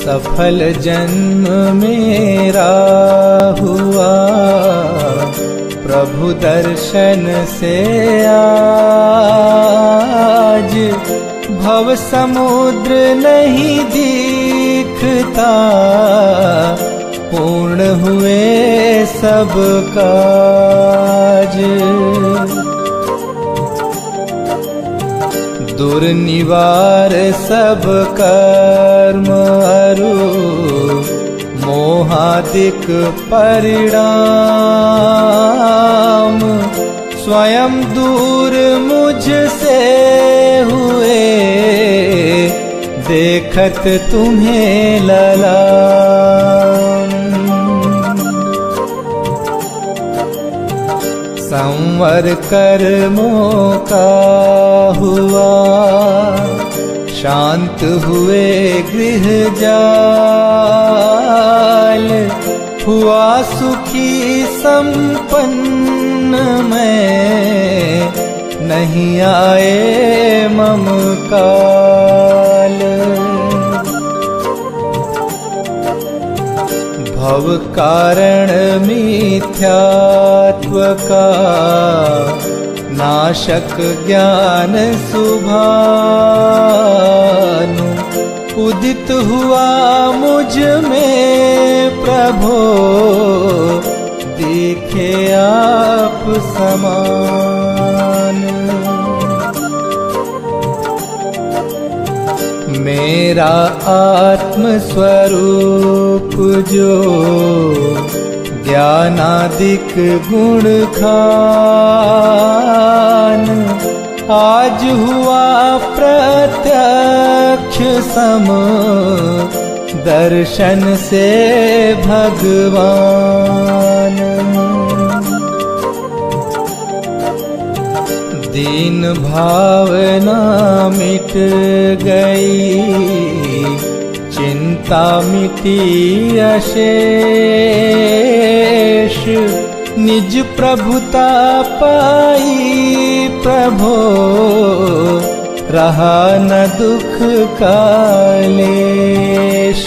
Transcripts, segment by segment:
सफल जन्म मेरा हुआ, प्रभु दर्शन से आज भव समुद्र नहीं दिखता, पूर्ण हुए सब काज। दुर्निवार सब कर्म अरु, मोहादिक परिणाम, स्वयं दूर मुझसे हुए, देखत तुम्हें ललाम। संवर कर्मों का हुआ, शांत हुए गृह जाल, हुआ सुखी संपन्न मैं, नहीं आए मम काल। भव कारण मिथ्यात्व का, नाशक ज्ञान सुभानु, उदित हुआ मुझ में प्रभो, दिखे आप समान। मेरा आत्म स्वरूप जो, ज्ञानादिक गुण खान, आज हुआ प्रत्यक्ष सम, दर्शन से भगवान। दीन भावना मिट गई, चिंता मिटी अशेष, निज प्रभुता पाई प्रभो, रहा न दुख कालेश।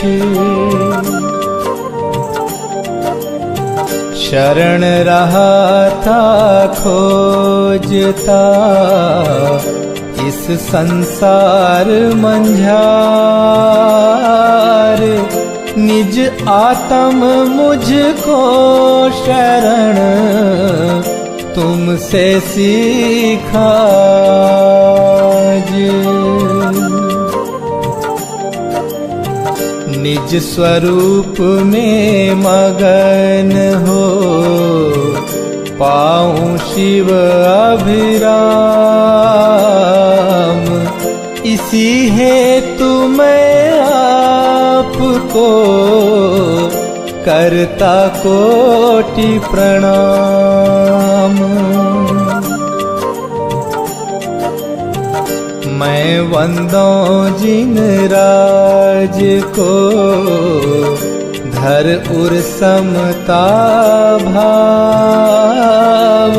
शरण रहा था खोजता, इस संसार मंझार, निज आत्म मुझको शरण, तुमसे सीखा। निज स्वरूप में मगन हो, पाऊं शिव अभिराम, इसी हेतु मैं आपको करता कोटि प्रणाम। मैं वंदों जिन राज को, धर उर समता भाव,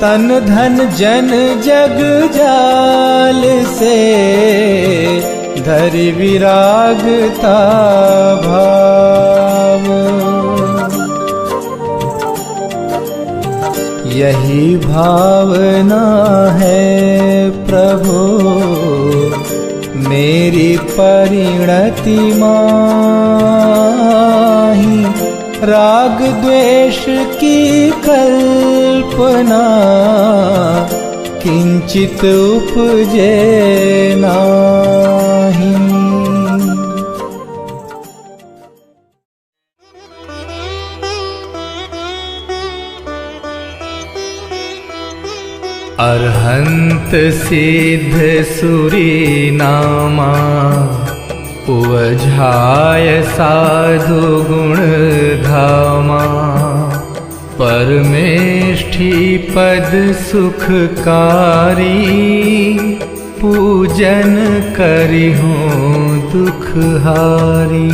तन धन जन जग जाल से, धरि विरागता भाव। यही भावना है प्रभु, मेरी परिणति माही, राग द्वेष की कल्पना, किंचित उपजे नाही। अरहंत सिद्ध सुरी नामा, उवझाय साधु गुण धामा, परमेष्ठी पद सुखकारी, पूजन करिहूँ दुखहारी।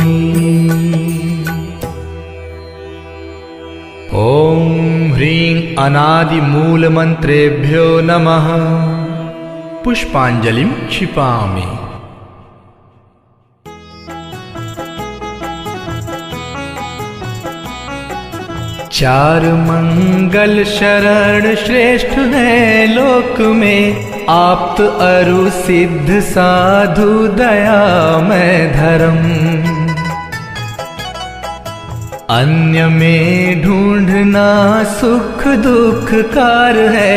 ओम ह्रीं अनादि मूल मंत्रेभ्यो नमः। पुष्पांजलिं क्षिपामि। चार मंगल शरण श्रेष्ठ है लोक में, आप्त अरु सिद्ध साधु दयामय धर्म। अन्य में ढूंढना सुख दुख कार है,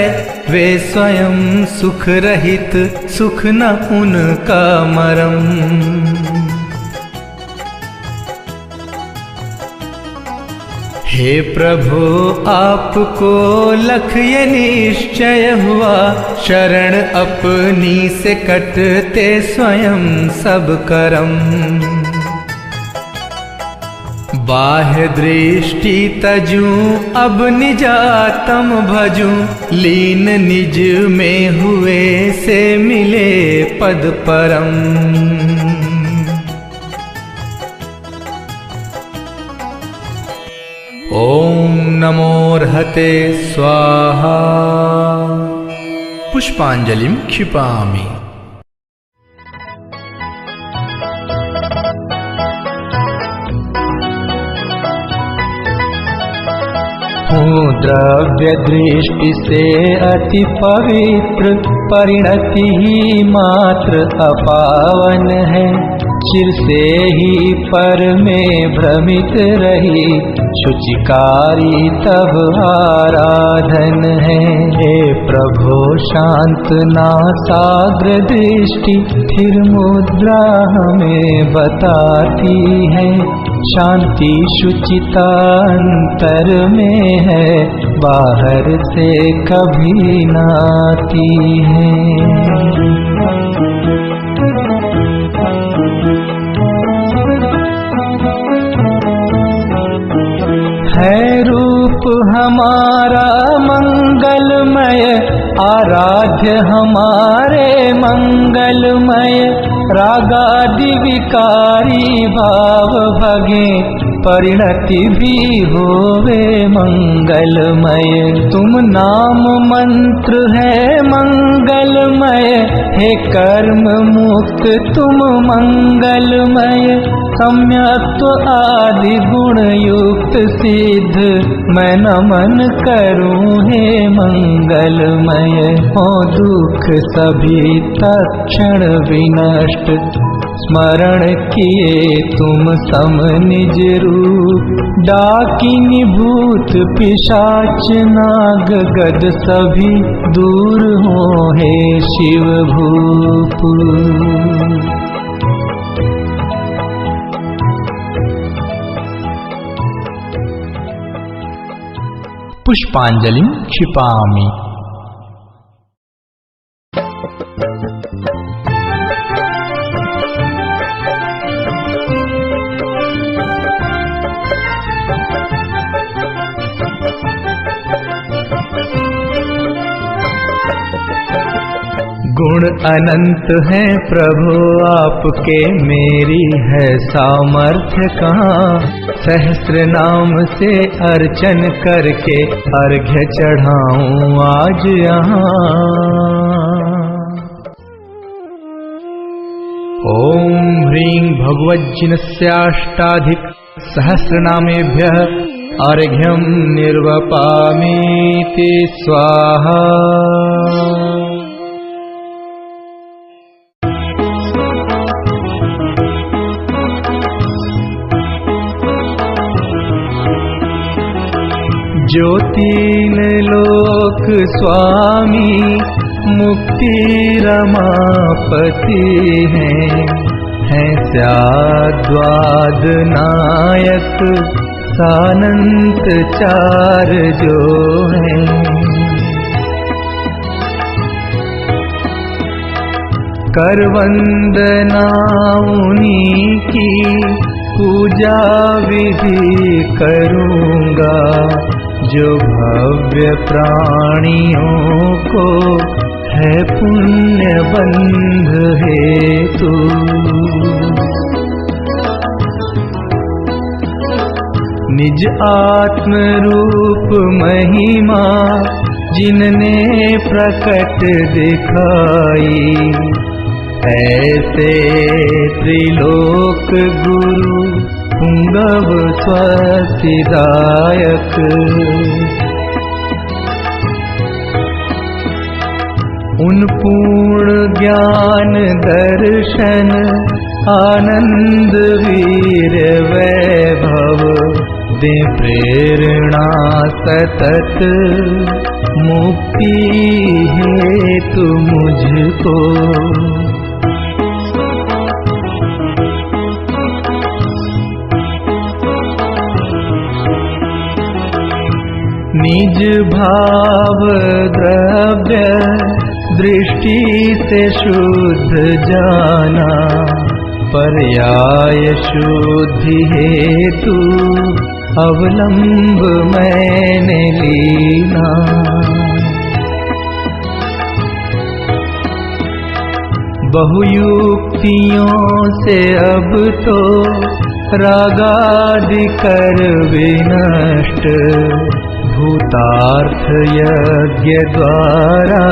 वे स्वयं सुख रहित सुख न उनका मरम। हे प्रभु आपको लख ये निश्चय हुआ, शरण अपनी से कटते स्वयं सब करम। बाह्य दृष्टि तजूं अब निजातम भजूं, लीन निज में हुए से मिले पद परम। ओम नमोर्हते स्वाहा। पुष्पांजलिं क्षिपामि। हूँ द्रव्य दृष्टि से अति पवित्र, परिणति ही मात्र अपावन है। चिर से ही पर में भ्रमित रही, शुचिकारी तब आराधन है। हे प्रभो शांत नासाग्र दृष्टि, स्थिर मुद्रा हमें बताती है। शांति शुचिता अंतर में है, बाहर से कभी न आती है। है रूप हमारा मंगलमय, आराध्य हमारे मंगलमय। रागादि विकारी भाव भगे, परिणति भी होवे मंगलमय। तुम नाम मंत्र है मंगलमय, हे कर्म मुक्त तुम मंगलमय। सम्यक्त्व आदि गुण युक्त सिद्ध, मैं नमन करूं हे मंगलमय। हो दुख सभी तत्क्षण विनष्ट, स्मरण किए तुम सम निज रूप। डाकिनी भूत पिशाच नाग गद सभी, दूर हो हे शिव भूप। पुष्पांजलिं क्षिपामि। गुण अनंत हैं प्रभु आपके, मेरी है सामर्थ्य कहाँ। सहस्र नाम से अर्चन करके अर्घ्य चढ़ाऊं आज यहाँ। ओम ह्रीं भगवज्जिनस्याष्टाधिक सहस्रनामेभ्यः अर्घ्यं निर्वपामीति स्वाहा। जो तीन लोक स्वामी मुक्ति रमापति हैं स्याद्वाद नायक सानंत चार जो हैं। कर वंदना उन्हीं की पूजा विधि करूँगा, जो भव्य प्राणियों को है पुण्य बंध हेतु। निज आत्म रूप महिमा जिनने प्रकट दिखाई, ऐसे त्रिलोक गुरु पुंगव स्वस्तिदायक। उन पूर्ण ज्ञान दर्शन आनंद वीर वैभव दे प्रेरणा सतत मुक्ति हेतु मुझको। निज भाव द्रव्य दृष्टि से शुद्ध जाना पर्याय शुद्धि हेतु अवलंब मैंने लीना। बहुयुक्तियों से अब तो रागादि कर विनष्ट भूतार्थ यज्ञ द्वारा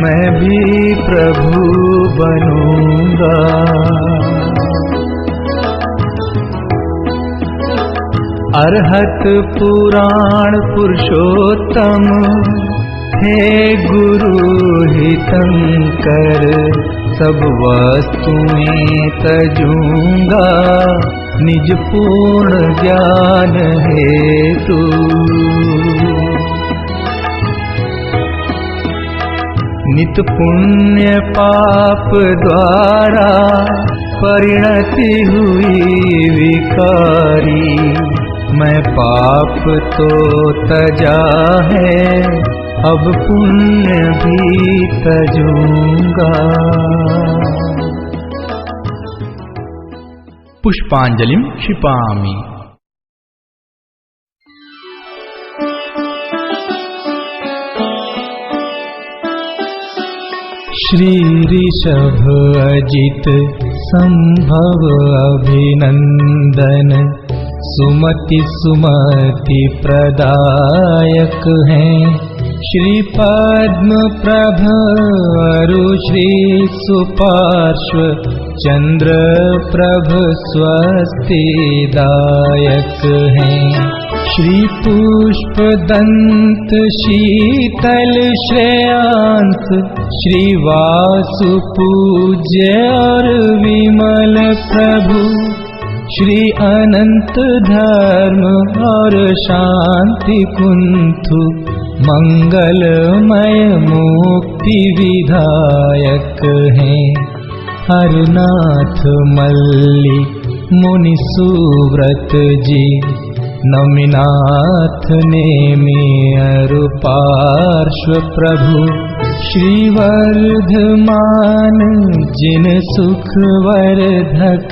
मैं भी प्रभु बनूंगा। अरहत पुराण पुरुषोत्तम हे गुरु हितंकर सब वस्तुएं तजूंगा निज पूर्ण ज्ञान हेतु। नित पुण्य पाप द्वारा परिणति हुई विकारी मैं पाप तो तजा है अब पुण्य भी तजूंगा। पुष्पांजलिं क्षिपामि। श्री ऋषभ अजित संभव अभिनंदन सुमति सुमति प्रदायक हैं। श्री पद्म प्रभ अरु श्री सुपार्श्व चंद्र प्रभ स्वस्तिदायक हैं। श्री पुष्प दंत शीतल श्रेयांस श्री वासु पूज्य और विमल प्रभु श्री अनंत धर्म और शांति कुंथु मंगलमय मुक्ति विधायक हैं। हरनाथ मल्ली मुनि सुव्रत जी नमिनाथ नेमि अरु पार्श्व प्रभु श्री वर्धमान जिन सुख वर्धक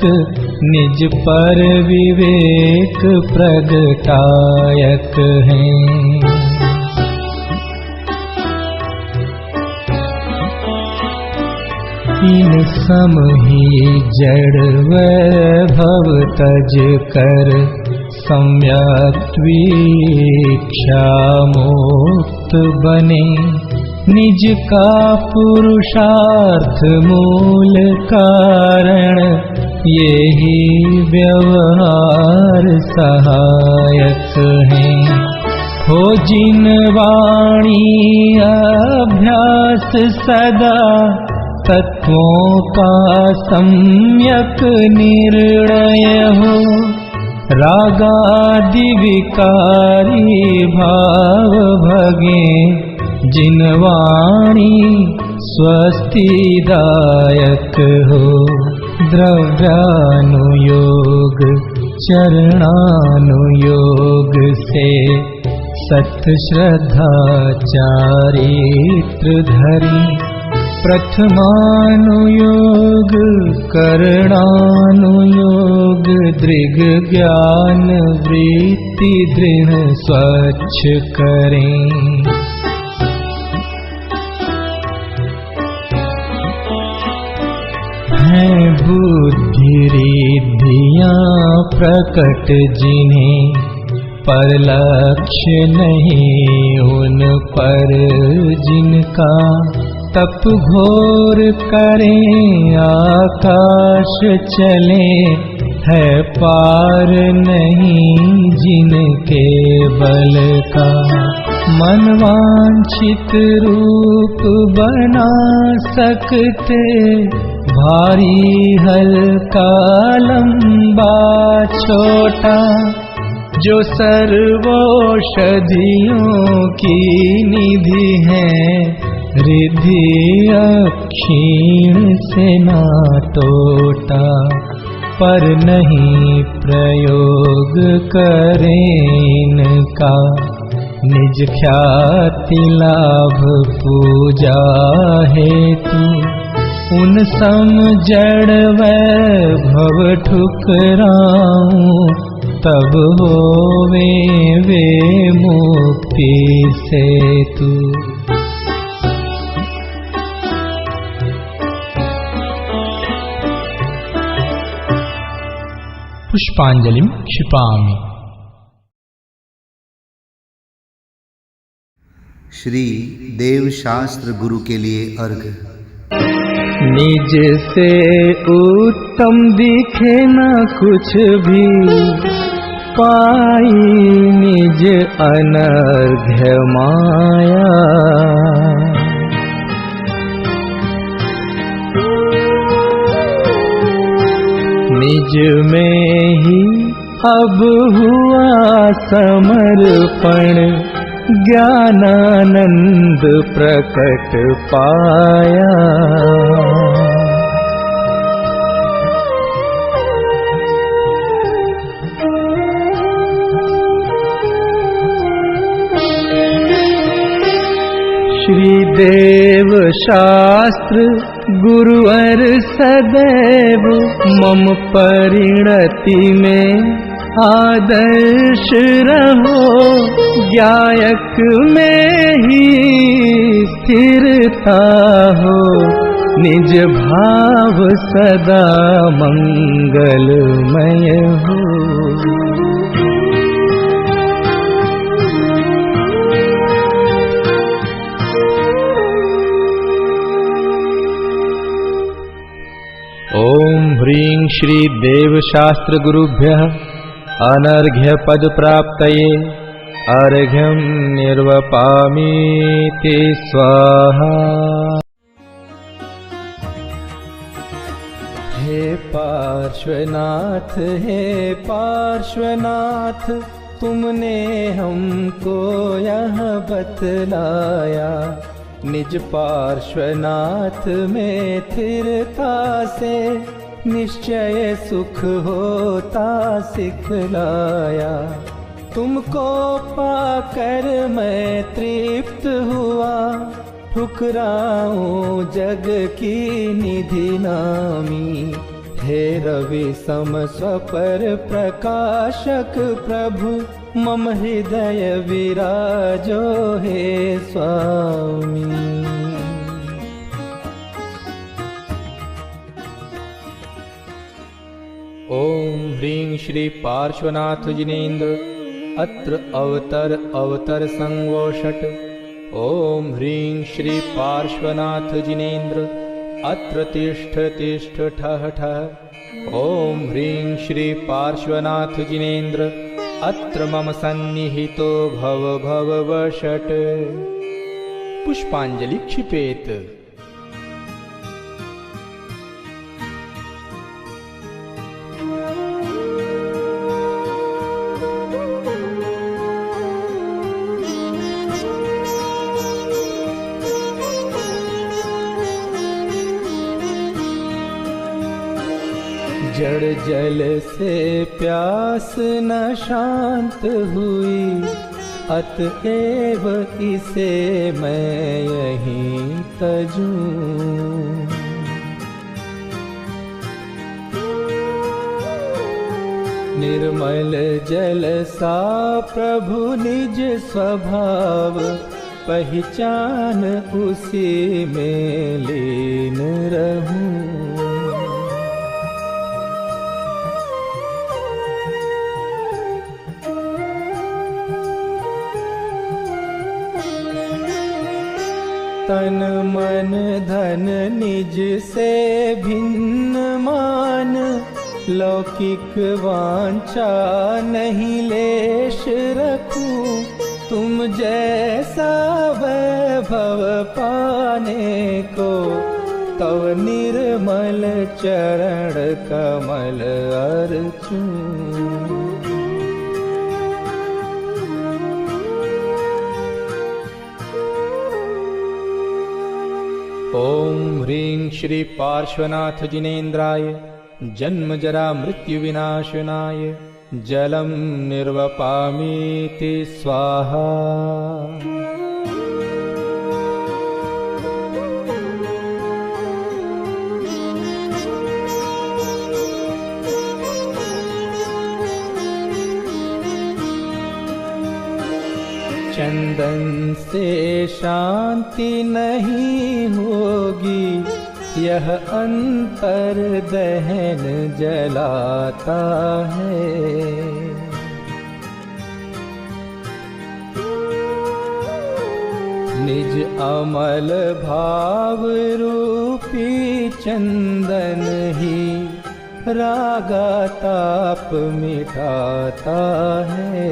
निज पर विवेक प्रगटायक हैं। इन सम ही जड़ वैभव तज कर सम्यक वीक्षा मुक्त बने निज का पुरुषार्थ मूल कारण यही व्यवहार सहायक हैं। हो जिन वाणी अभ्यास सदा तत्वों का सम्यक निर्णय हो रागादि विकारी भाव भगे जिन वाणी स्वस्तिदायक हो। द्रव्यानुयोग चरणानुयोग से सत श्रद्धा चारित्र धरी प्रथमानुयोग करणानुयोग दृग ज्ञान वृत्ति दृढ़ स्वच्छ करें। हैं बुद्धि रिद्धियां प्रकट जिन्हें पर लक्ष्य नहीं उन पर जिनका तप घोर करें आकाश चले है पार नहीं जिनके बल का। मनवांछित रूप बना सकते, भारी हल्का लंबा छोटा, जो सर्वौषधियों की निधि है, रिद्धि अक्षीण से ना टोटा। पर नहीं प्रयोग करें इनका, निज ख्याति लाभ पूजा हेतु। उन सम जड़ वैभव ठुकराऊं, तब होवे वे मुक्ति सेतु। पुष्पांजलिं क्षिपामि। श्री देवशास्त्र गुरु के लिए अर्घ। निज से उत्तम दिखे न कुछ भी, पाई निज अनर्घ्य माया। निज में ही अब हुआ समर्पण, ज्ञानानंद प्रकट पाया। श्री देव शास्त्र गुरुवर सदैव, मम परिणति में आदर्श रहो। ज्ञायक में ही स्थिरता हो, निज भाव सदा मंगलमय हो। ओम ह्रीं श्री देवशास्त्र गुरुभ्यः अनर्घ्य पद प्राप्तये अर्घ्यं निर्वपामीति स्वाहा। हे पार्श्वनाथ, हे पार्श्वनाथ, तुमने हमको यह बतलाया। निज पार्श्वनाथ में स्थिरता से, निश्चय सुख होता सिखलाया। तुमको पाकर मैं तृप्त हुआ, ठुकराऊं जग की निधि नामी। हे रवि सम स्वपर प्रकाशक प्रभु, मम हृदय विराजो हे स्वामी। ओम ह्रीं श्री पार्श्वनाथ जिनेन्द्र, अत्र अवतर संवोषट। ओम ह्रीं श्री पार्श्वनाथ जिनेन्द्र, अत्र तिष्ठ तिष्ठ ठः ठः। ओम ह्रीं श्री पार्श्वनाथ जिनेन्द्र, अत्र मम सन्निहितो भव भव वषट्। पुष्पांजलि क्षिपेत। जड़ जल से प्यास न शांत हुई, अतएव इसे मैं यहीं तजूं। निर्मल जल सा प्रभु निज स्वभाव, पहचान उसी में लीन रहूं। तन मन धन निज से भिन्न मान, लौकिक वांछा नहीं लेश रखूं, तुम जैसा वैभव पाने को, तव निर्मल चरण कमल अर्चूं। ओम ह्रीं श्री पार्श्वनाथ जिनेन्द्राय जन्म जरा मृत्यु विनाशनाय जलम निर्वपामीति स्वाहा। चंदन से शांति नहीं होगी, यह अंतर दहन जलाता है। निज अमल भाव रूपी चंदन ही रागा ताप मिटाता है।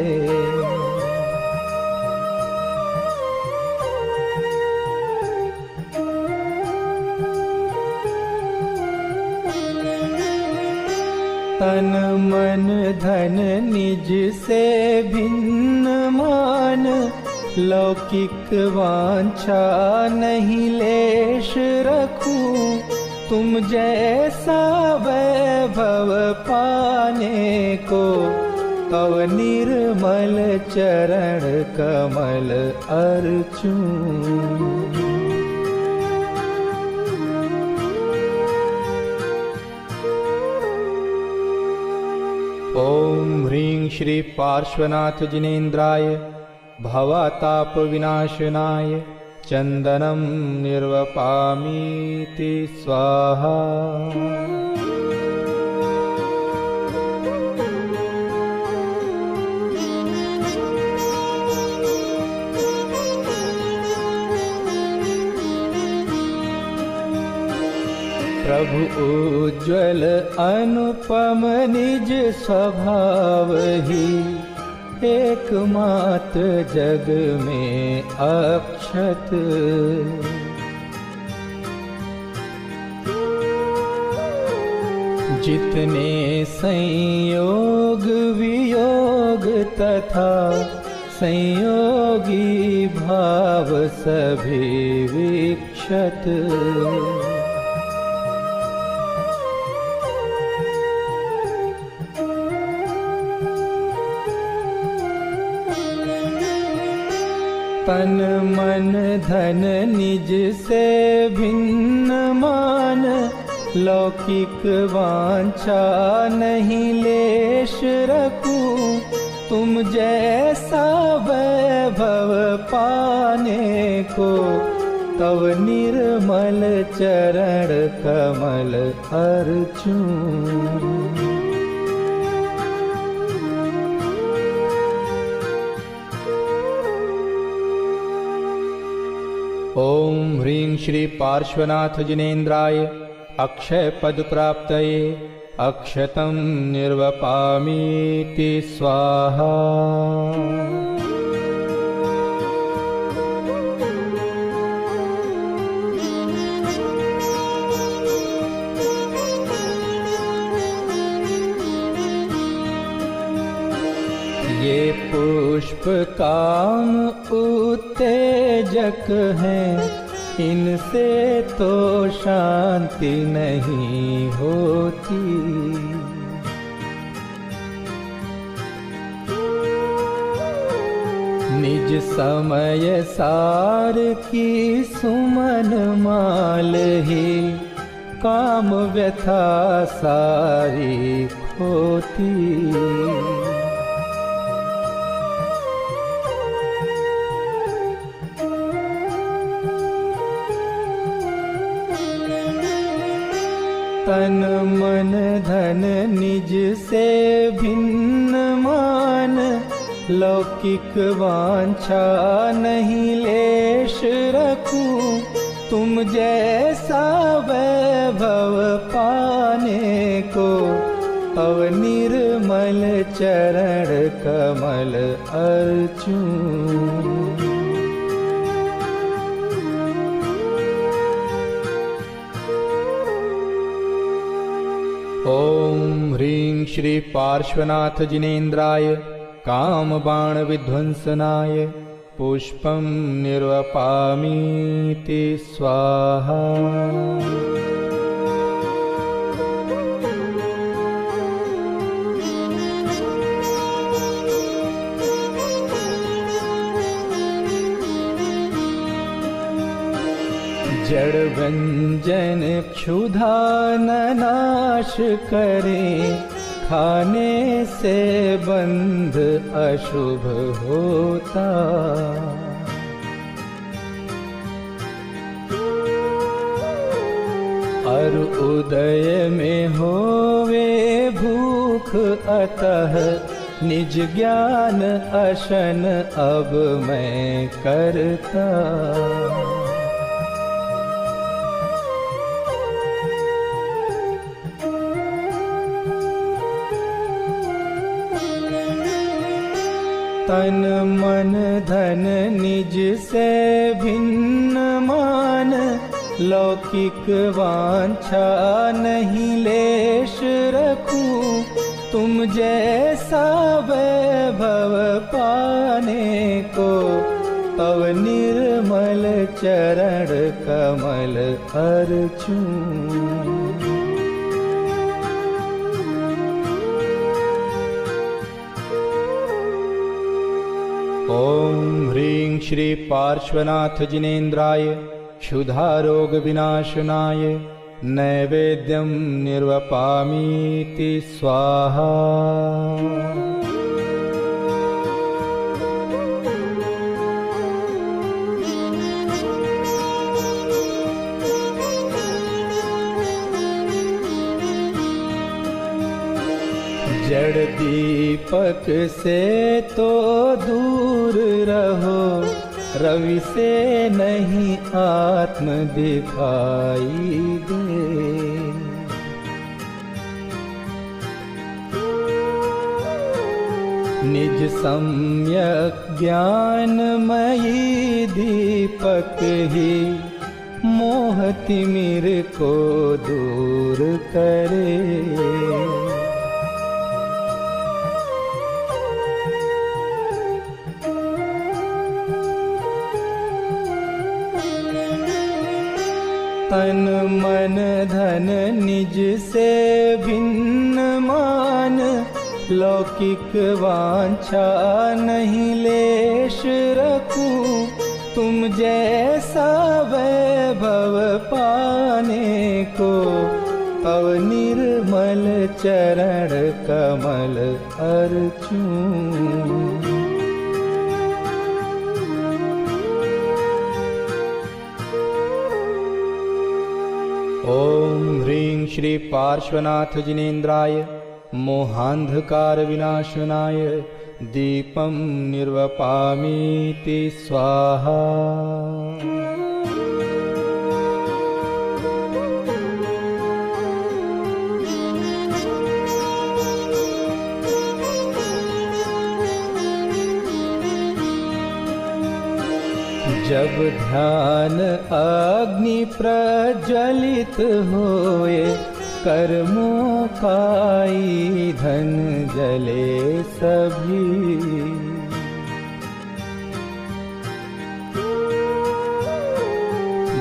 तन मन धन निज से भिन्न मान, लौकिक वांछा नहीं लेश रखूं, तुम जैसा वैभव पाने को, तव निर्मल चरण कमल अर्चूं। ओम ह्रीं श्री पार्श्वनाथ जिनेन्द्राय भवताप विनाशनाय चंदनम निर्वपामीति स्वाहा। प्रभु उज्ज्वल अनुपम निज स्वभाव ही, एकमात्र जग में अक्षत। जितने संयोग वियोग तथा संयोगी भाव सभी विक्षत। तन मन धन निज से भिन्न मान, लौकिक वांछा नहीं लेश रखूं, तुम जैसा वैभव पाने को, तव निर्मल चरण कमल अर्चूं। ओम ह्रीं श्री पार्श्वनाथ जिनेन्द्राय अक्षय पद प्राप्तये अक्षतं निर्वपामीति स्वाहा। ये पुष्प काम उत्तेजक हैं, इनसे तो शांति नहीं होती। निज समय सार की सुमन माल ही, काम व्यथा सारी खोती। तन मन धन निज से भिन्न मान, लौकिक वांछा नहीं लेश रखूं, तुम जैसा वैभव पाने को, निर्मल चरण कमल अर्चूं। ओम ह्रीं श्री पार्श्वनाथ जिनेन्द्राय कामबाण विध्वंसनाय पुष्पं निर्वपामीति स्वाहा। जड़ व्यंजन क्षुधा न नाश करे, खाने से बंध अशुभ होता। और उदय में होवे भूख अतः, निज ज्ञान अशन अब मैं करता। तन मन धन निज से भिन्न मान, लौकिक वांछा नहीं लेश रखूं। तुम जैसा वैभव पाने को, तव निर्मल चरण कमल अर्चूं। ओम ह्रीं श्री पार्श्वनाथ जिनेन्द्राय क्षुधा रोग विनाशनाय नैवेद्यं निर्वपामीति स्वाहा। जड़ दीपक से तो दूर रहो, रवि से नहीं आत्म दिखाई दे। निज सम्यक ज्ञानमयी दीपक ही, मोह तिमिर को दूर करे। तन मन धन निज से भिन्न मान, लौकिक वांछा नहीं लेश रखूं। तुम जैसा वैभव पाने को, तव निर्मल चरण कमल अर्चूं। ओम ह्रीं श्री पार्श्वनाथ जिनेन्द्राय मोहांधकार विनाशनाय दीपं निर्वपामीति स्वाहा। जब ध्यान अग्नि प्रज्वलित होए, कर्मों का ईंधन जले सभी।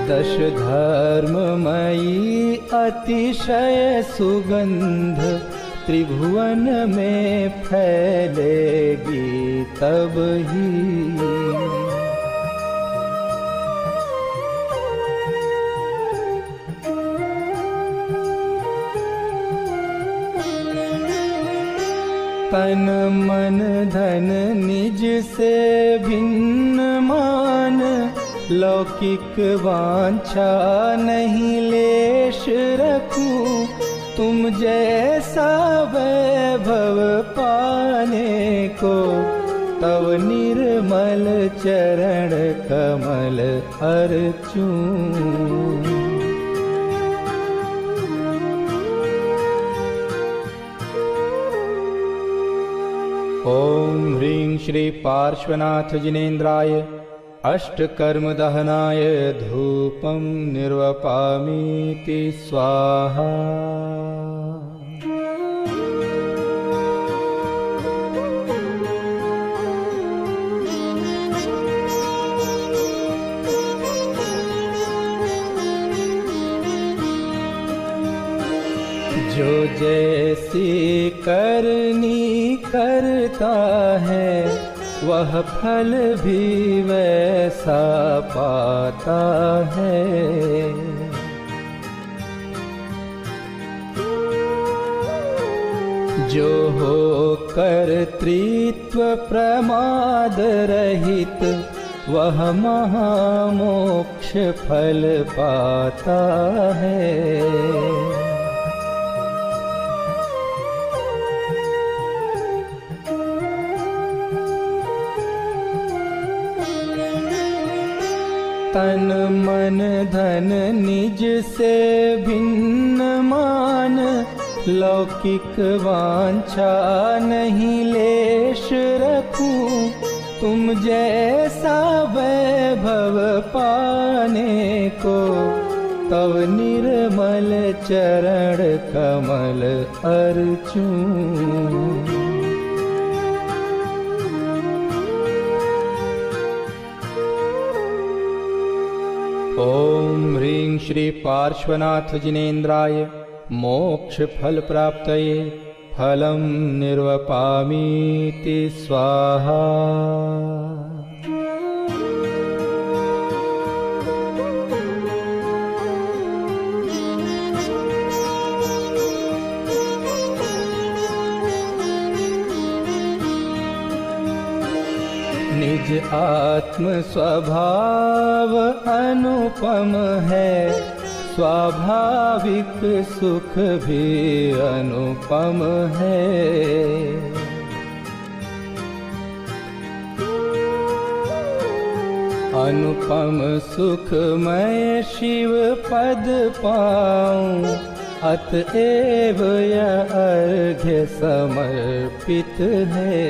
दश धर्ममयी अतिशय सुगंध, त्रिभुवन में फैलेगी तब ही। तन मन धन निज से भिन्न मान, लौकिक वांछा नहीं लेश रखूं। तुम जैसा वैभव पाने को, तव निर्मल चरण कमल अर्चूं। श्री पार्श्वनाथ जिनेन्द्राय अष्टकर्म दहनाय धूपं निर्वपामीति स्वाहा। जो जैसी करनी करता है वह फल भी वैसा पाता है। जो हो कर्तृत्व प्रमाद रहित वह महामोक्ष फल पाता है। तन मन धन निज से भिन्न मान, लौकिक वांछा नहीं लेश रखूं। तुम जैसा वैभव पाने को तव निर्मल चरण कमल अर्चूं। ओम ह्रीं श्री पार्श्वनाथ जिनेन्द्राय मोक्ष फल प्राप्तये फलं निर्वपामीति स्वाहा। निज आत्म स्वभाव अनुपम है, स्वाभाविक सुख भी अनुपम है। अनुपम सुख मैं शिव पद पाऊं, अतएव यह अर्घ्य समर्पित है।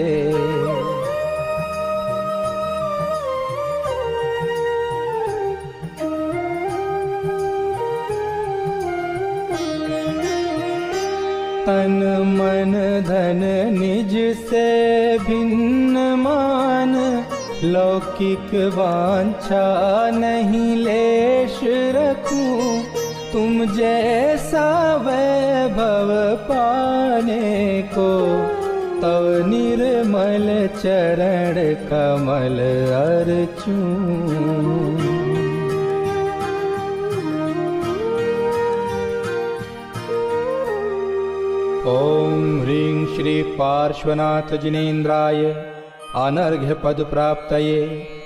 तन मन धन निज से भिन्न मान, लौकिक वांछा नहीं लेश रखूं। तुम जैसा वैभव पाने को तव निर्मल चरण कमल अर्चूं। ओम ह्रीं श्री पार्श्वनाथ जिनेन्द्राय अनर्घ्य पद प्राप्तये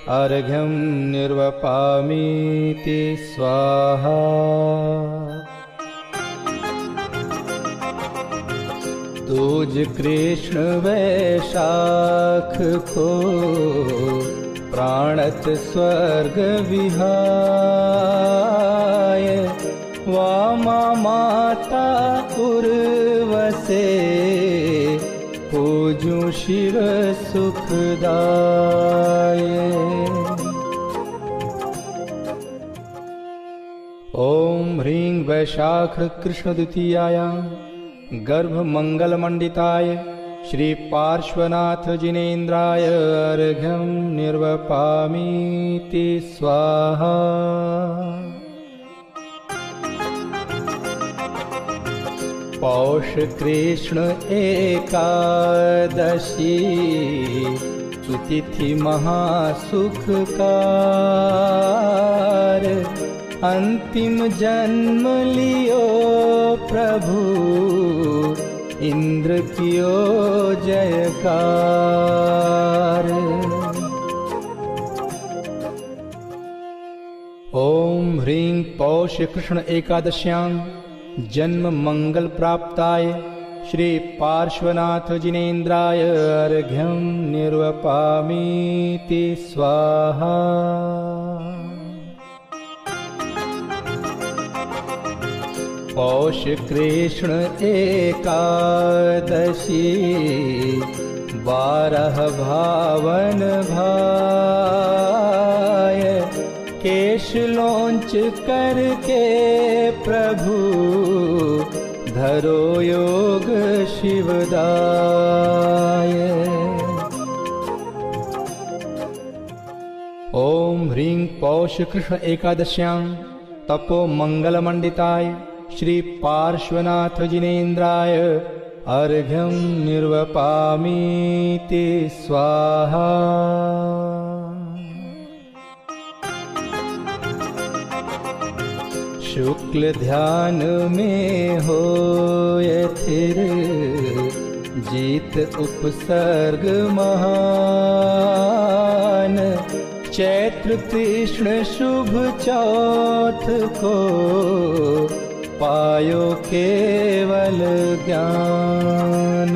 अर्घ्यं निर्वपामीति स्वाहा। दूज कृष्ण वैशाख को प्राणत स्वर्ग विहाय, वामा माता उर्वसे पूजूं शिव सुखदाय। ओम ह्रीं वैशाख कृष्ण द्वितीयायां गर्भ मंगल मंडिताय श्री पार्श्वनाथ जिनेन्द्राय अर्घ्यं निर्वपामीति स्वाहा। पौष कृष्ण एकादशी सुतिथि महासुखकार, अंतिम जन्म लियो प्रभु इंद्र कियो जयकार। ओम ह्रीं पौष कृष्ण एकादश्यां जन्म मंगल प्राप्ताय श्री पार्श्वनाथ जिनेन्द्राय अर्घ्यं निर्वपामीति स्वाहा। पौष कृष्ण एकादशी 12 भावन भाय, केश लोंच करके प्रभु धरो योग शिवदाय। ओम ह्रीं पौष कृष्ण एकादश्यां तपो मंगल मंडिताय श्री पार्श्वनाथ जिनेन्द्राय अर्घ्यं निर्वपामीति स्वाहा। शुक्ल ध्यान में होय थिर, जीत उपसर्ग महान। चैत्र कृष्ण शुभ चौथ को पायो केवल ज्ञान।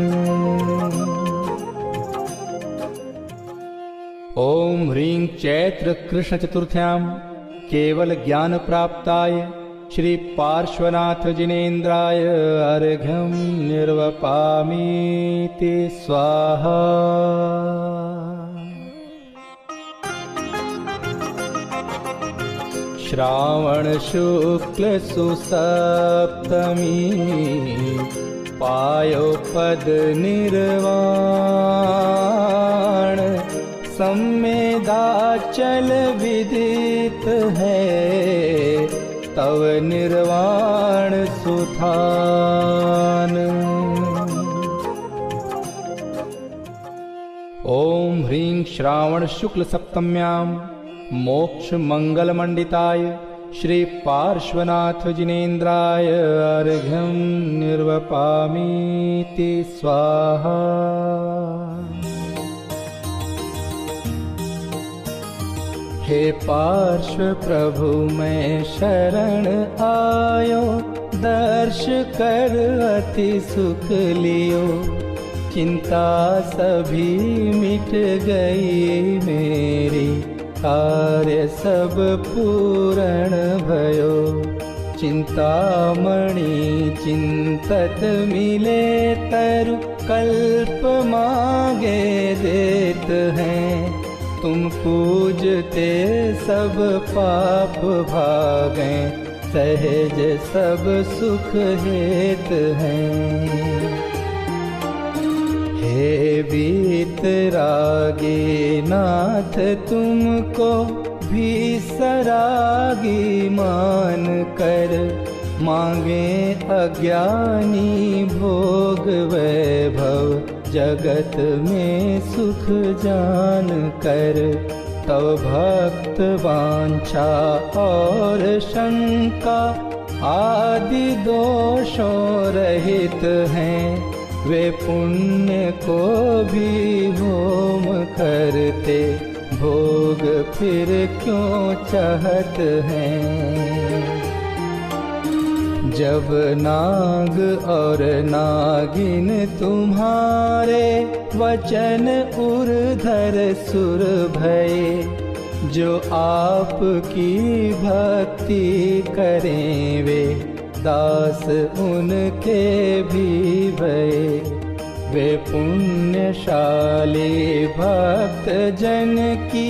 ओम ह्रीं चैत्र कृष्ण चतुर्थ्यां केवल ज्ञान प्राप्ताय श्री पार्श्वनाथ जिनेन्द्राय अर्घ्यं निर्वपामीति स्वाहा। श्रावण शुक्ल सुसप्तमी पायो पद निर्वाण। सम्मेदाचल विदित है तव निर्वाण सुथान। ओम ह्रीं श्रावण शुक्ल सप्तम्यां मोक्ष मंगल मंडिताय श्री पार्श्वनाथ जिनेन्द्राय अर्घ्यं निर्वपामीति स्वाहा। हे पार्श्व प्रभु मैं शरण आयो, दर्श कर अति सुख लियो। चिंता सभी मिट गई मेरी, कार्य सब पूर्ण भयो। चिंतामणि चिंतत मिले तरु, कल्प मांगे देत हैं। तुम पूजते सब पाप भागें, सहज सब सुख हेत हैं। हे वीतरागी नाथ तुमको भी सरागी मान कर, मांगे अज्ञानी भोग वैभव जगत में सुख जान कर। तव भक्त वांछा और शंका आदि दोषों रहित हैं। वे पुण्य को भी होम करते, भोग फिर क्यों चाहत हैं। जब नाग और नागिन तुम्हारे वचन उर्धर सुर भये, जो आपकी भक्ति करें वे दास उनके भी भये। वे पुण्यशाली भक्त जन की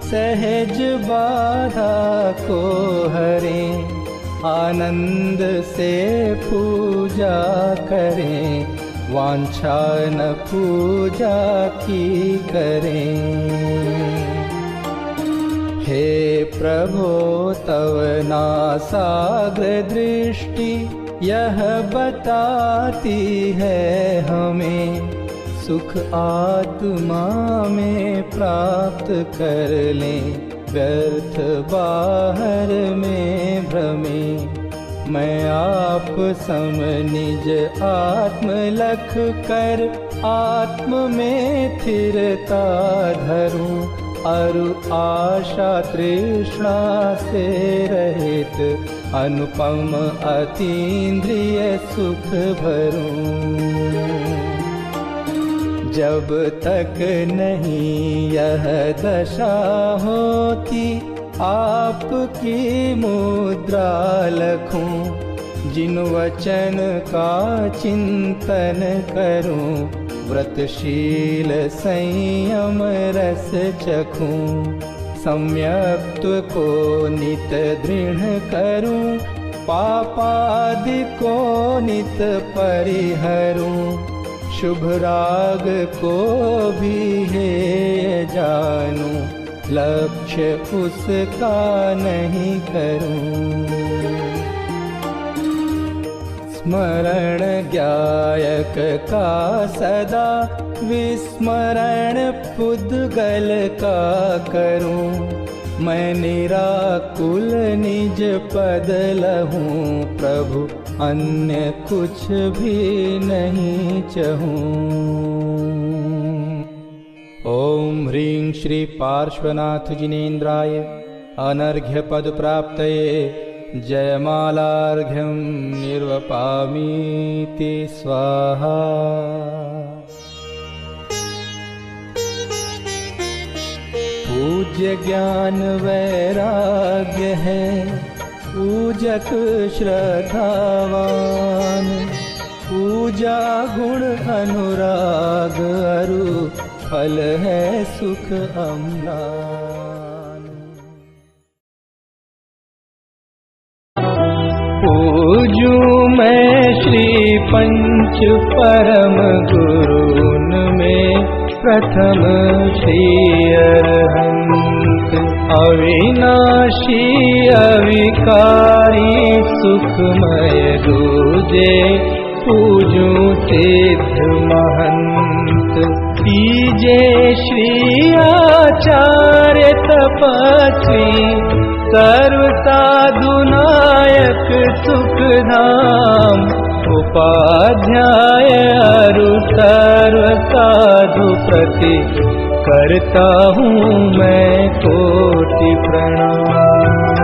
सहज बाधा को हरें, आनंद से पूजा करें, वांछा न पूजा की करें। हे प्रभो तव नासाग्र दृष्टि यह बताती है हमें, सुख आत्मा में प्राप्त कर लें, व्यर्थ बाहर में भ्रमे। मैं आप सम निज आत्म लख कर, आत्म में स्थिरता धरूं। अरु आशा तृष्णा से रहित, अनुपम अतीन्द्रिय सुख भरूं। जब तक नहीं यह दशा होती, आपकी मुद्रा लखूं। जिन वचन का चिंतन करूं, व्रतशील संयम रस चखूं, सम्यक्त्व को नित दृढ़ करूं, पापादि को नित परिहरूं, शुभ राग को भी हेय जानूं, लक्ष्य उसका नहीं करूं। स्मरण ज्ञायक का सदा, विस्मरण पुद्गल का करूं, मैं निराकुल निज पद लहूं, प्रभु अन्य कुछ भी नहीं चहूं। ओम ह्रीं श्री पार्श्वनाथ जिनेन्द्राय अनर्घ्य पद प्राप्तये जयमालार्घ्यं निर्वपामीति स्वाहा। पूज्य ज्ञान वैराग्य है पूजक श्रद्धावान, पूजा गुण अनुराग अरु फल है सुख अम्लान। पूजूं मैं श्री पंच परम गुरुन में, प्रथम श्री अरहंत अविनाशी अविकारी सुखमय दूजे, पूजूं सिद्ध महंत। तीजे श्री आचार्य तपस्वी सर्व साधु नायक सुखधाम, उपाध्याय अरु सर्व साधु प्रति करता हूँ मैं कोटि प्रणाम।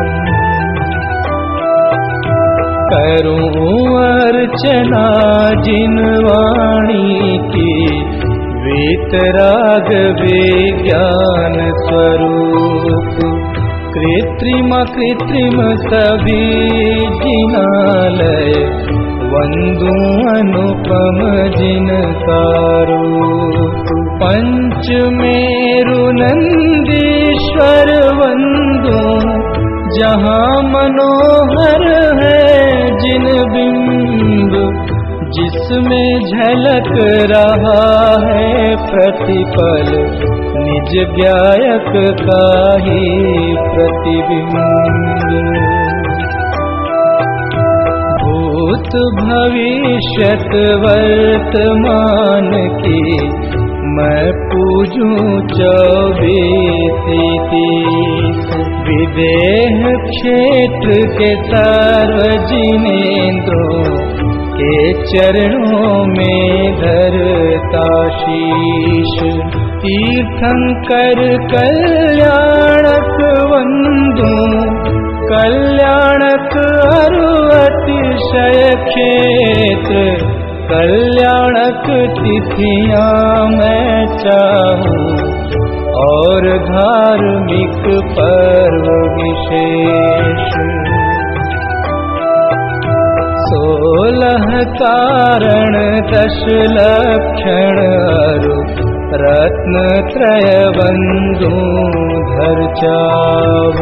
करूँ अर्चना जिन वाणी की, वीतराग विज्ञान स्वरूप, कृत्रिम कृत्रिम सभी जिनालय, वंदू अनुपम जिनका रूप। पंच मेरु नंदीश्वर वंदू, जहाँ मनोहर है जिन बिंब, जिसमें झलक रहा है प्रतिपल, निज गायक का ही प्रतिबिंब। भूत भविष्यत वर्तमान की, मैं पूजूं 24-30, विदेह क्षेत्र के सर्व जिनेंद्रों के चरणों में धरता शीश। तीर्थंकर कल्याणक वंदू, कल्याणक अरु अतिशय क्षेत्र, कल्याणक तिथियां मैं चाहूं, और धार्मिक पर्व विशेष। 16 कारण 10 लक्षण अरु रत्न त्रय बंधु धर चाव।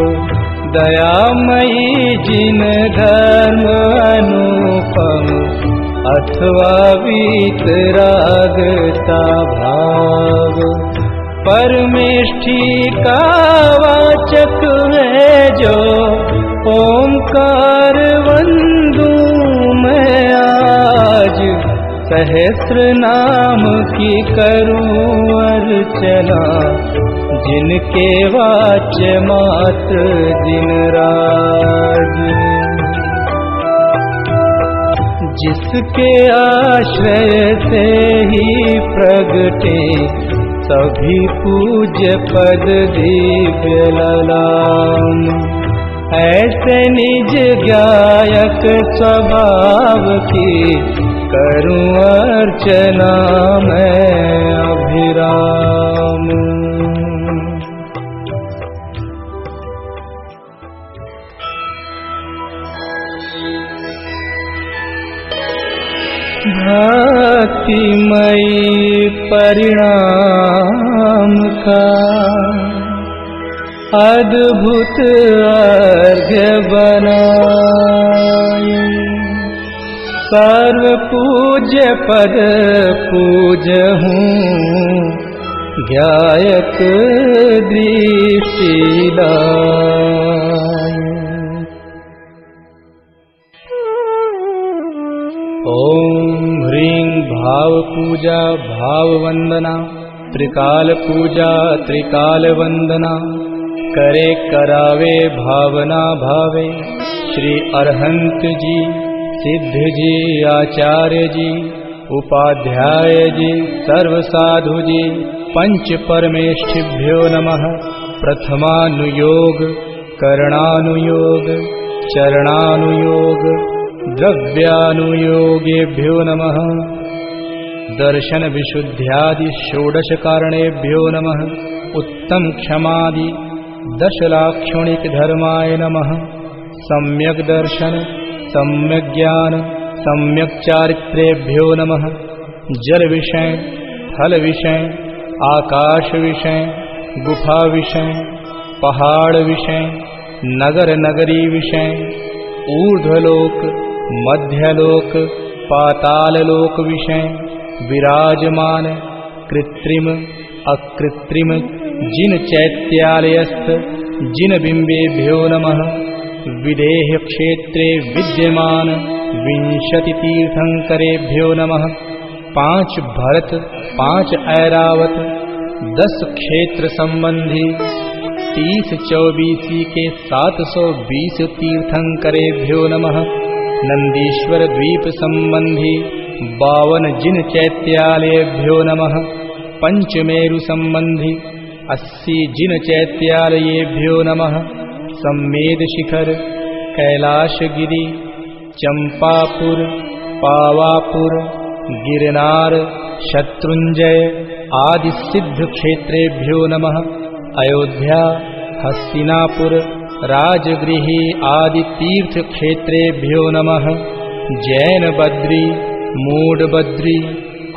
दयामयी जिन धर्म अनुपम, अथवा वीतरागता भाव। परमेष्ठी का वाचक है जो, ओंकार वंदू मैं आज। सहस्र नाम की करूं अर्चना, जिनके वाच्य मात्र दिन राज। जिसके आश्रय से ही प्रगटे सभी पूज्य पद दिव्य ललाम। ऐसे निज गायक स्वभाव की करूं अर्चना मैं अभिराम। भक्तिमयी परिणाम का अद्भुत अर्घ्य बनाए। सर्व पूज्य पद पूजहूँ ज्ञायक दृष्टि लाए। ओम ह्रीं भाव पूजा भाव वंदना, त्रिकाल पूजा त्रिकाल वंदना, करे करावे भावना भावे। श्री अरहंत जी, सिद्ध जी, आचार्य जी, उपाध्याय जी, सर्व साधु जी, पंच परमेष्ठिभ्यो नमः। प्रथमानुयोग, करणानुयोग, चरणानुयोग, द्रव्यानुयोगेभ्यो नमः। दर्शन विशुद्ध्यादि षोडश कारणेभ्यो नमः। उत्तम क्षमादि दशलाक्षणिक धर्माय नमः। सम्यक दर्शन, सम्यक ज्ञान, सम्यक चारित्रेभ्यो नमः। जल विषय, थल विषय, आकाश विषय, गुफा विषय, पहाड़ विषय, नगर नगरी विषय, ऊर्ध्वलोक, मध्यलोक, पाताललोक विषय, विराजमान, कृत्रिम, अकृत्रिम, जिन चैत्यालयस्थ, जिन बिंबेभ्यो नमः। विदेह क्षेत्रे विद्यमान 20 तीर्थंकरेभ्यो नमः। 5 भरत, 5 ऐरावत, 10 क्षेत्र संबंधी 30-24 के 720 तीर्थंकरेभ्यो नमः। नंदीश्वर द्वीप संबंधी 52 जिन चैत्यालयेभ्यो नमः। पंचमेरु संबंधी 80 जिन चैत्यालयेभ्यो नमः। सम्मेद शिखर, कैलाशगिरि, चंपापुर, पावापुर, गिरनार, शत्रुंजय आदि सिद्ध क्षेत्रेभ्यो नमः। अयोध्या, हस्तिनापुर, राजगृही आदि तीर्थ क्षेत्रेभ्यो नमः। जैन बद्री, मूड बद्री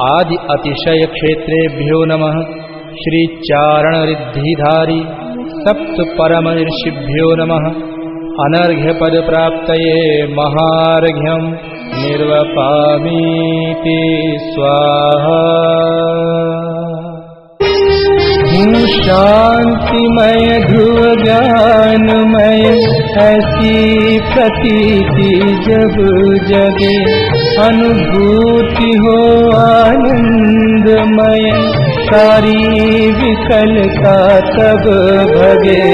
आदि अतिशय क्षेत्रेभ्यो नमः। श्री चारण रिद्धिधारी सप्त परम ऋषिभ्यो नमः। अनर्घ्य पद प्राप्तये महार्घ्यं निर्वपामीति स्वाहा। हूँ शांतिमय ध्रुव ज्ञानमय, ऐसी प्रतीति जब जगे। अनुभूति हो आनंदमय, सारी विकलता तब भगे।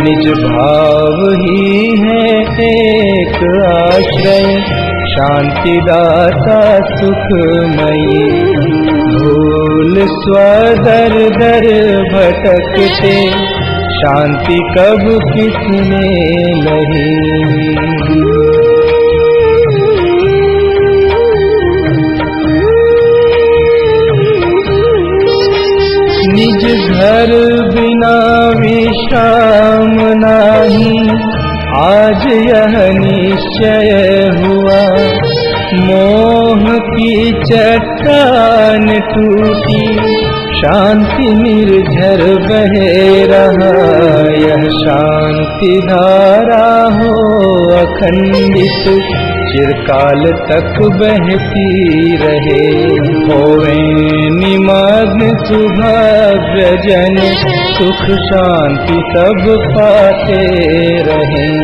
निज भाव ही है एक आश्रय, शांतिदाता सुखमयी। भूल स्वदर दर भटकते, शांति कब किसने लही। निज घर बिना विश्राम नाही, आज यह निश्चय हुआ। मोह की चट्टान टूटी, शांति निर्झर बहे रहा। यह शांति धारा हो अखंडित, चिरकाल तक बहती रहे। होवे निमग्न सुभव्य जन, सुख शांति सब पाते रहें।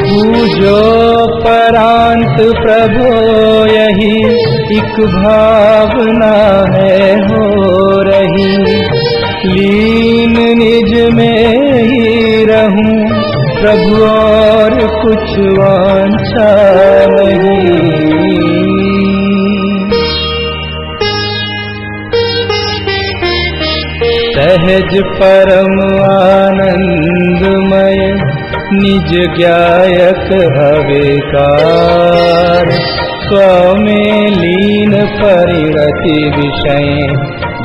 पूजो परांत प्रभो यही, एक भावना है हो रही। लीन निज में ही रहूं प्रभु, और कुछ वांछा नहीं। सहज परम आनंदमय, निज ज्ञायक अविकार। स्व में लीन परिणति विषय,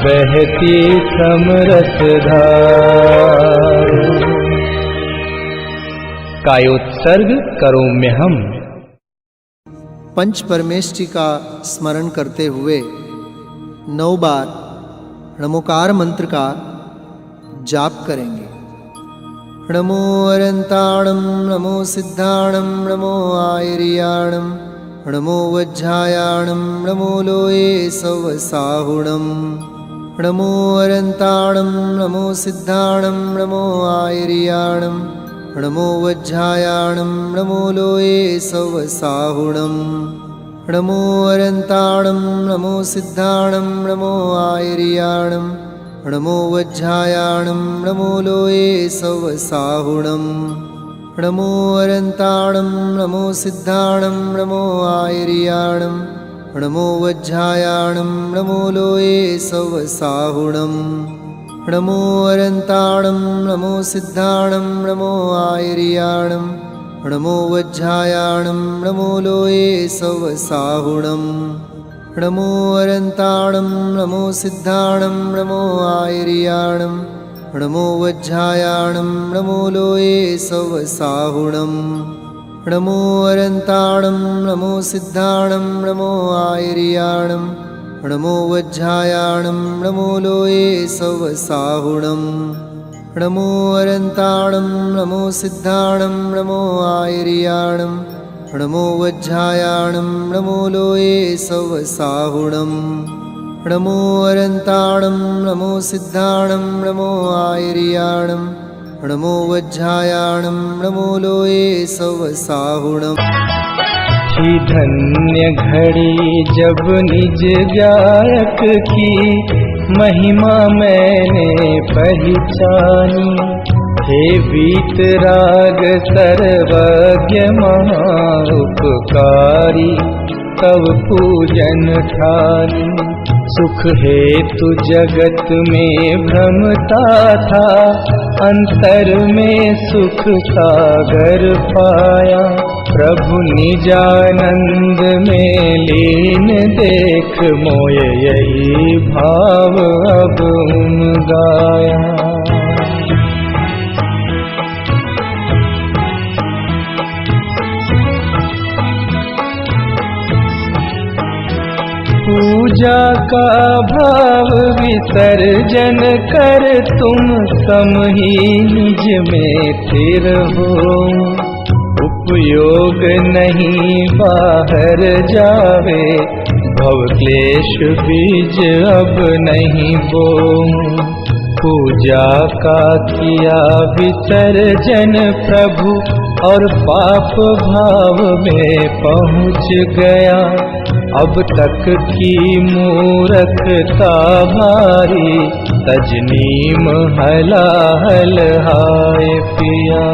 बहती समरस धार। कायोत्सर्ग करोम्य हम। पंच परमेष्टि का स्मरण करते हुए 9 बार नमोकार मंत्र का जाप करेंगे। नमो अरंताणं नमो सिद्धाणं नमो आयर्याणं नमो वज्रायाणं नमो लोये सवसाहुणं। नमो अरंताणं नमो सिद्धाणं नमो आयर्याणं नमो वज्रायाणं नमो लोये सवसाहुणं। नमो अरंताणं नमो सिद्धाणं नमो आयर्याणं नमो वज्रायाणं नमो लोये सवसाहुणं। नमो अरंताणं नमो सिद्धाणं नमो आयर्याणं नमो वज्रायाणं नमो लोये सवसाहुणं। नमो अरंताणं नमो सिद्धाणं नमो आयर्याणं नमो वज्रायाणं नमो लोये सवसाहुणं। नमो अरंताणं नमो सिद्धाणं नमो आयर्याणं नमो वज्रायाणं नमो लोये सवसाहुणं। नमो अरंताणं नमो सिद्धाणं नमो आयर्याणं नमो वज्रायाणं नमो लोये सवसाहुणं। नमो अरंताणं नमो सिद्धाणं नमो आयर्याणं नमो वज्रायाणं नमो लोये सवसाहुणं। नमो अरंताणं नमो सिद्धाणं नमो आयर्याणं नमो वज्रायाणं नमो लोये सवसाहुणं। थी धन्य घड़ी जब निज गायक की महिमा मैंने पहचानी। हे वीतराग सर्वज्ञ महाउपकारी तव पूजन ठानी। सुख हेतु जगत में भ्रमता था, अंतर में सुख सागर पाया। प्रभु निजानंद में लीन देख मोय यही भाव अब गाया। पूजा का भाव विसर्जन कर तुम सम ही निज में स्थिर हो। उपयोग नहीं बाहर जावे, भव क्लेश बीज अब नहीं बोऊं। पूजा का किया विसर्जन प्रभु और पाप भाव में पहुँच गया। अब तक की मूर्खता भारी, तजनीम हलाहल हाय पिया।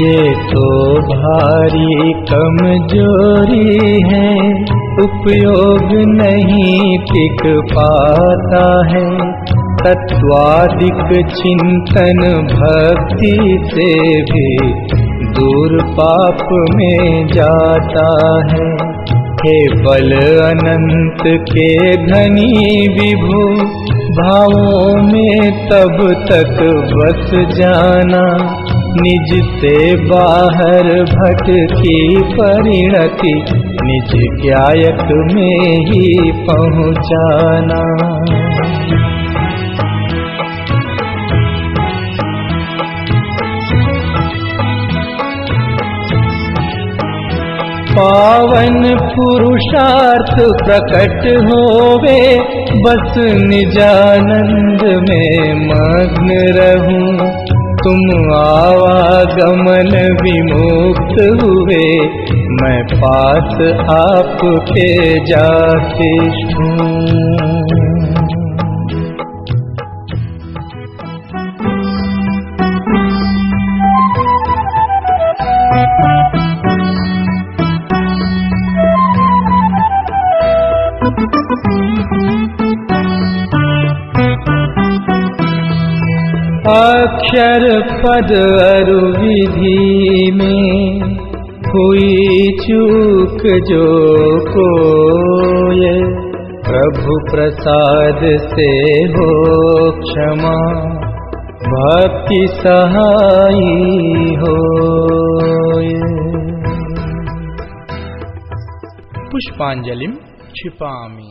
ये तो भारी कमजोरी है, उपयोग नहीं टिक पाता है। तत्वादिक चिंतन भक्ति से भी दूर पाप में जाता है। हे बल अनंत के धनी विभु, भावों में तब तक बस जाना। निज से बाहर भटकी परिणति, निज ज्ञायक में ही पहुँचाना। पावन पुरुषार्थ प्रकट होवे, बस निजानंद में मग्न रहूं। तुम आवागमन विमुक्त हुए, मैं पास आपके जाके छूं। अक्षर पद अरु विधि में हुई चूक जो कोय, प्रभु प्रसाद से हो क्षमा, भक्ति सहाई होय। पुष्पांजलिं क्षिपामि।